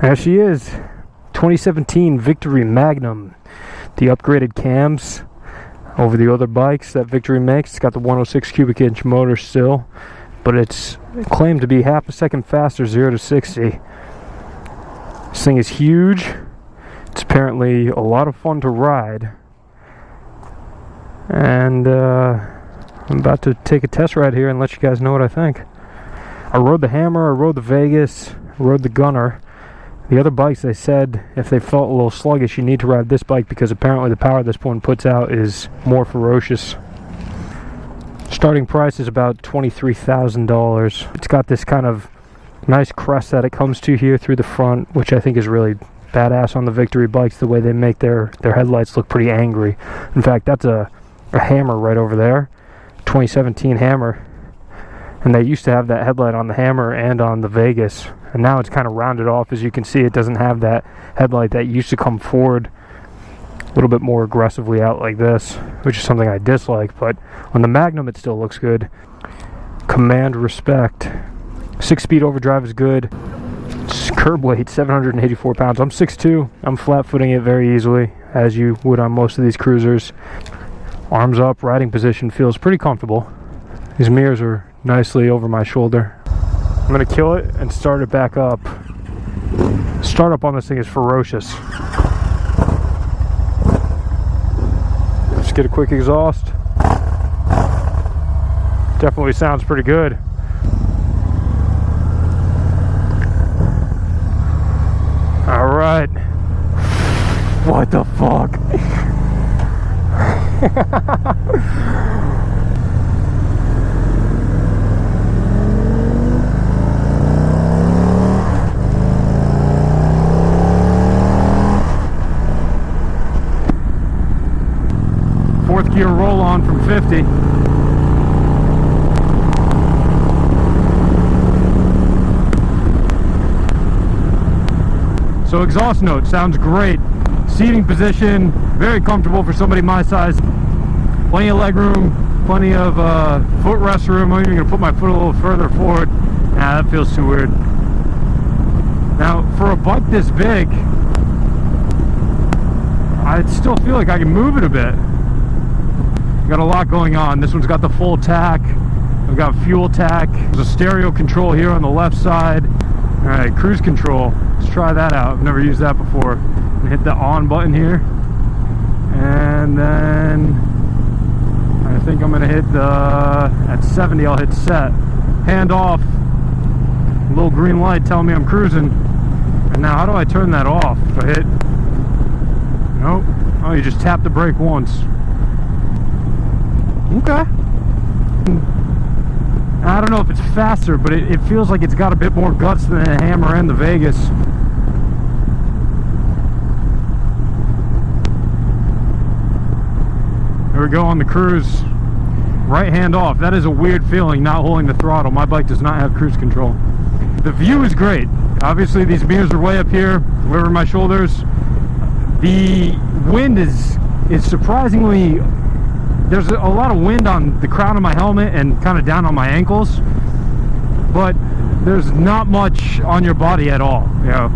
There she is, 2017 Victory Magnum. The upgraded cams over the other bikes that Victory makes. It's got the 106 cubic inch motor still, but it's claimed to be half a second faster 0 to 60. This thing is huge. It's apparently a lot of fun to ride. And I'm about to take a test ride here and let you guys know what I think. I rode the Hammer, I rode the Vegas, I rode the Gunner. The other bikes, they said if they felt a little sluggish, you need to ride this bike because apparently the power this one puts out is more ferocious. Starting price is about $23,000. It's got this kind of nice crest that it comes to here through the front, which I think is really badass on the Victory bikes, the way they make their headlights look pretty angry. In fact, that's a Hammer right over there, 2017 Hammer. And they used to have that headlight on the Hammer and on the Vegas, and now it's kind of rounded off. As you can see, it doesn't have that headlight that used to come forward a little bit more aggressively out like this, which is something I dislike, but on the Magnum it still looks good. Command respect. 6-speed overdrive is good. Curb weight 784 pounds. I'm 6'2". I'm flat footing it very easily, as you would on most of these cruisers. Arms up, riding position feels pretty comfortable. These mirrors are nicely over my shoulder. I'm gonna kill it and start it back up. Startup on this thing is ferocious. Just get a quick exhaust. Definitely sounds pretty good. All right. What the fuck? Fourth gear roll on from 50. So exhaust note sounds great. Seating position, very comfortable for somebody my size. Plenty of legroom, plenty of footrest room. I'm even gonna put my foot a little further forward. Nah, that feels too weird. Now, for a bike this big, I still feel like I can move it a bit. Got a lot going on. This one's got the full tack. I've got fuel tack. There's a stereo control here on the left side. All right, cruise control. Let's try that out. I've never used that before. I'm gonna hit the on button here, and then I think I'm gonna hit at 70. I'll hit set. Hand off. Little green light telling me I'm cruising. And now, how do I turn that off? Do I hit? Nope. Oh, you just tap the brake once. Okay. I don't know if it's faster, but it feels like it's got a bit more guts than the Hammer and the Vegas. There we go on the cruise. Right hand off. That is a weird feeling, not holding the throttle. My bike does not have cruise control. The view is great. Obviously these mirrors are way up here, over my shoulders. The wind is surprisingly... There's a lot of wind on the crown of my helmet and kind of down on my ankles, but there's not much on your body at all. You know,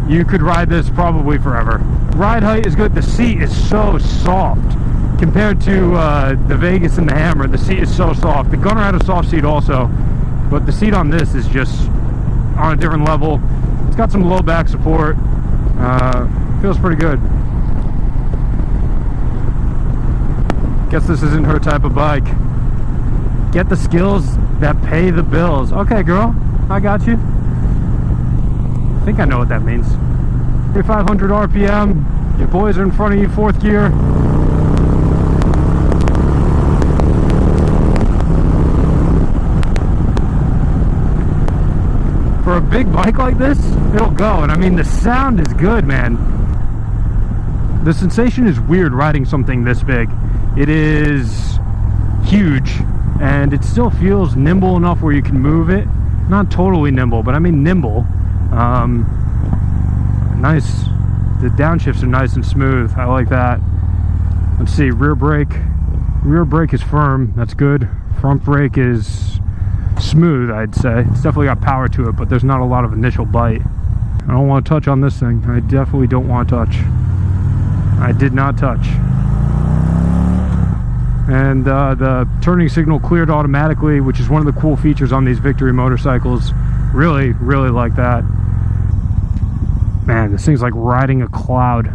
you could ride this probably forever. Ride height is good. The seat is so soft compared to the Vegas and the Hammer. The seat is so soft. The Gunner had a soft seat also, but the seat on this is just on a different level. It's got some low back support. Feels pretty good. Guess this isn't her type of bike. Get the skills that pay the bills. Okay, girl, I got you. I think I know what that means. 3,500 RPM. Your boys are in front of you, fourth gear. For a big bike like this, it'll go. And I mean, the sound is good, man. The sensation is weird riding something this big. It is huge, and it still feels nimble enough where you can move it. Not totally nimble, but I mean nimble. Nice. The downshifts are nice and smooth. I like that. Let's see, rear brake. Rear brake is firm. That's good. Front brake is smooth, I'd say. It's definitely got power to it, but there's not a lot of initial bite. I don't want to touch on this thing. I definitely don't want to touch. I did not touch. And the turning signal cleared automatically, which is one of the cool features on these Victory motorcycles. Really, really like that. Man, this thing's like riding a cloud.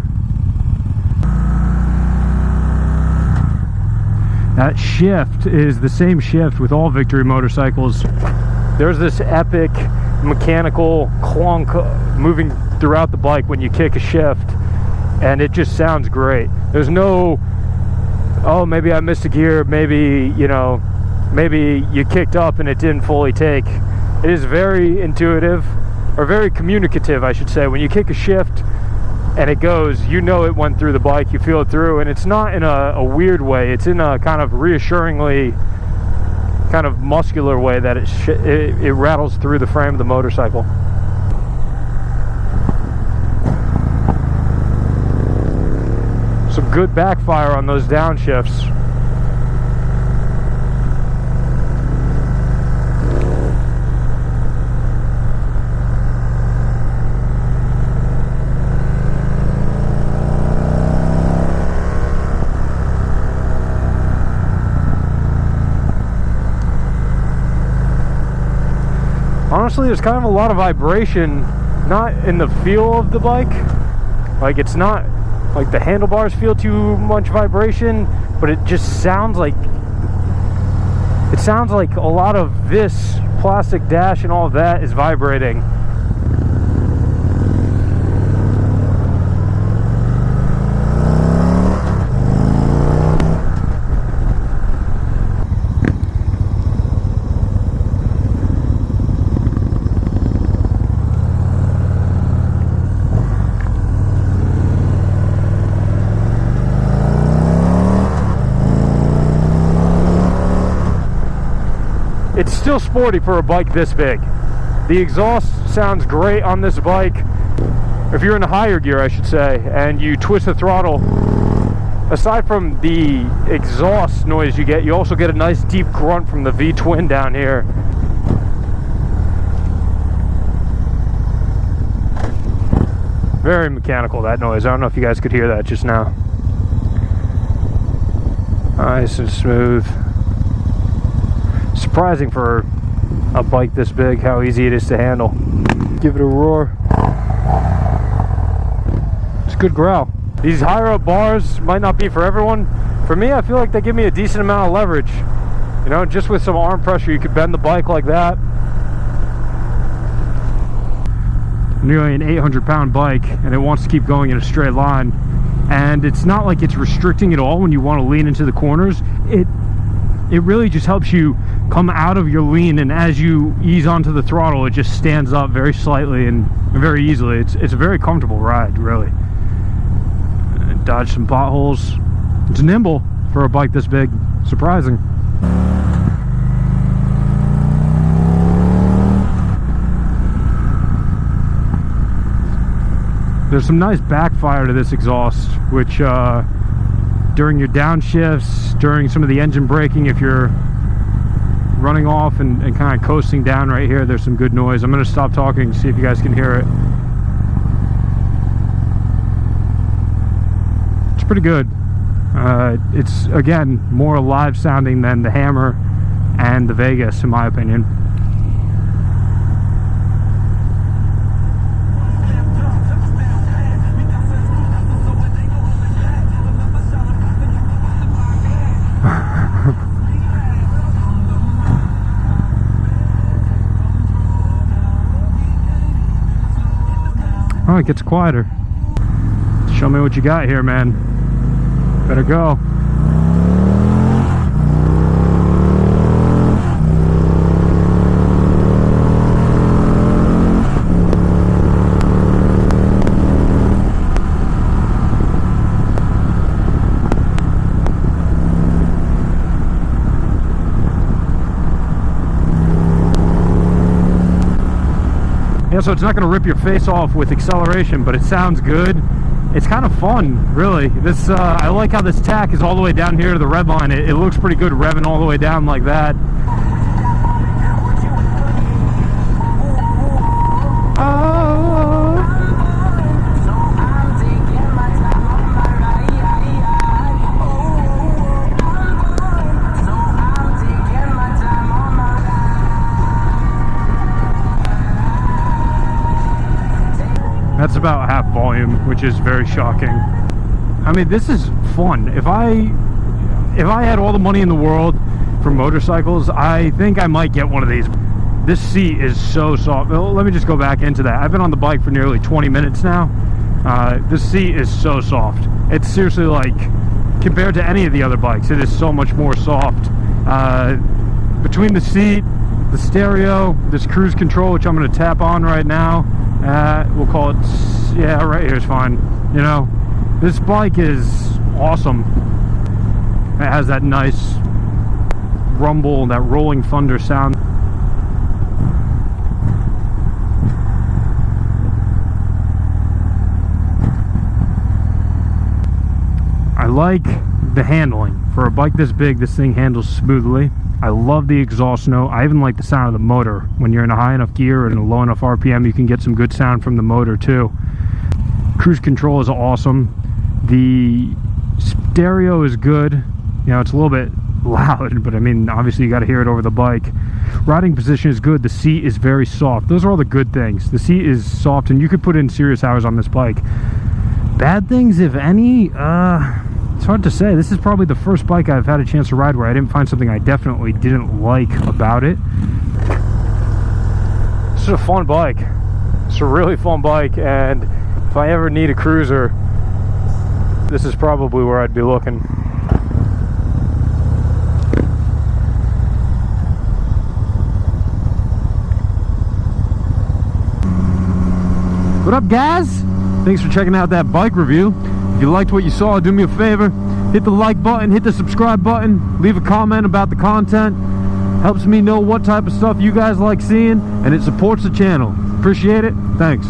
That shift is the same shift with all Victory motorcycles. There's this epic mechanical clunk moving throughout the bike when you kick a shift, and it just sounds great. There's no, oh, maybe I missed a gear, maybe, you know, maybe you kicked up and it didn't fully take. It is very intuitive, or very communicative, I should say. When you kick a shift and it goes, you know it went through the bike, you feel it through, and it's not in a weird way. It's in a kind of reassuringly kind of muscular way that it rattles through the frame of the motorcycle. Some good backfire on those downshifts. Honestly, there's kind of a lot of vibration, not in the feel of the bike. Like, it's not like the handlebars feel too much vibration, but it just sounds like, it sounds like a lot of this plastic dash and all of that is vibrating. It's still sporty for a bike this big. The exhaust sounds great on this bike. If you're in a higher gear, I should say, and you twist the throttle, aside from the exhaust noise you get, you also get a nice deep grunt from the V-twin down here. Very mechanical, that noise. I don't know if you guys could hear that just now. Nice and smooth. Surprising for a bike this big how easy it is to handle. Give it a roar. It's a good growl. These higher up bars might not be for everyone. For me, I feel like they give me a decent amount of leverage. You know, just with some arm pressure, you could bend the bike like that. Nearly an 800-pound bike, and it wants to keep going in a straight line. And it's not like it's restricting at all when you want to lean into the corners. It really just helps you come out of your lean, and as you ease onto the throttle, it just stands up very slightly and very easily. It's a very comfortable ride, really. Dodge some potholes. It's nimble for a bike this big. Surprising. There's some nice backfire to this exhaust, which during your downshifts, during some of the engine braking, if you're running off and kind of coasting down right here, there's some good noise. I'm going to stop talking, see if you guys can hear it. It's pretty good. It's, again, more live sounding than the Hammer and the Vegas, in my opinion. Oh, it gets quieter. Show me what you got here, man. Better go. Yeah, so it's not going to rip your face off with acceleration, but it sounds good. It's kind of fun, really. This I like how this tack is all the way down here to the red line. It looks pretty good revving all the way down like that. Oh, That's about half volume, which is very shocking. I mean, this is fun. If I had all the money in the world for motorcycles, I think I might get one of these. This seat is so soft. Well, let me just go back into that. I've been on the bike for nearly 20 minutes now. This seat is so soft. It's seriously like, compared to any of the other bikes, it is so much more soft. Between the seat, the stereo, this cruise control, which I'm going to tap on right now, we'll call it, yeah, right here's fine. You know, this bike is awesome. It has that nice rumble, that rolling thunder sound. I like the handling. For a bike this big, this thing handles smoothly. I love the exhaust note. I even like the sound of the motor. When you're in a high enough gear and a low enough RPM, you can get some good sound from the motor too. Cruise control is awesome. The stereo is good. You know, it's a little bit loud, but I mean, obviously you got to hear it over the bike. Riding position is good. The seat is very soft. Those are all the good things. The seat is soft, and you could put in serious hours on this bike. Bad things, if any, it's hard to say. This is probably the first bike I've had a chance to ride where I didn't find something I definitely didn't like about it. This is a fun bike. It's a really fun bike, and if I ever need a cruiser, this is probably where I'd be looking. What up, guys? Thanks for checking out that bike review. If you liked what you saw, do me a favor, hit the like button, hit the subscribe button, leave a comment about the content. Helps me know what type of stuff you guys like seeing, and it supports the channel. Appreciate it. Thanks.